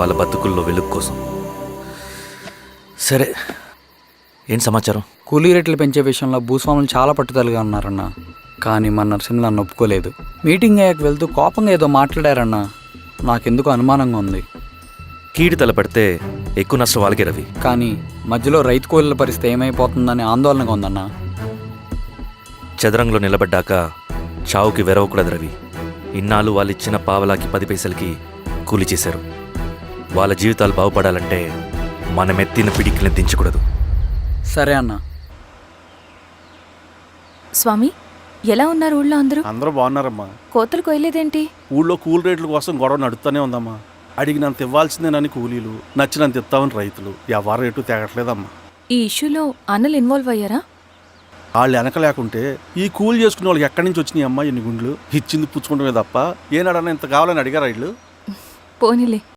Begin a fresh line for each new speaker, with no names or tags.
వాళ్ళ బతుకుల్లో వెలుగు కోసం. సరే, ఏం సమాచారం?
కూలీ రేట్లు పెంచే విషయంలో భూస్వాములు చాలా పట్టుదలగా ఉన్నారన్న. కానీ మన నరసింహ నన్ను ఒప్పుకోలేదు. మీటింగ్ అయ్యాక వెళ్తూ కోపంగా ఏదో మాట్లాడారన్న. నాకెందుకు అనుమానంగా ఉంది.
కీడు తలపడితే ఎక్కువ నష్టం వాళ్ళకే రవి.
కానీ మధ్యలో రైతు కూలీల పరిస్థితి ఏమైపోతుందని ఆందోళనగా ఉందన్న.
చదరంగంలో నిలబడ్డాక చావుకి వెరవకూడదు రవి. ఇన్నాళ్ళు వాళ్ళు ఇచ్చిన పావలాకి 10 పైసలకి కూలి చేశారు. వాళ్ళ జీవితాలు బాగుపడాలంటే మనం ఎత్తిన పిడికిని దించకూడదు.
సరే అన్న.
స్వామి, ఎలా ఉన్నారు ఊళ్ళో అందరూ?
అందరూ బాగున్నారమ్మా.
కోతలు కొయ్యలేదేంటి?
ఊళ్ళో కూలి రేట్ల కోసం గొడవ నడుస్తూనే ఉందమ్మా. అడిగినంత ఇవ్వాల్సిందేనని కూలీలు, నచ్చినంత ఇస్తామని రైతులు. ఎవరు రేటు తేగట్లేదమ్మా.
ఈ ఇష్యూలో అన్నలు ఇన్వాల్వ్ అయ్యారా?
వాళ్ళు వెనక లేకుంటే ఈ కూలి చేసుకునే వాళ్ళకి ఎక్కడి నుంచి వచ్చినాయి అమ్మా ఎన్ని గుండ్లు? ఇచ్చింది పుచ్చుకుంటమే తప్ప ఏనాడన్నా ఇంత కావాలని అడిగారు వీళ్ళు.
పోనీలే.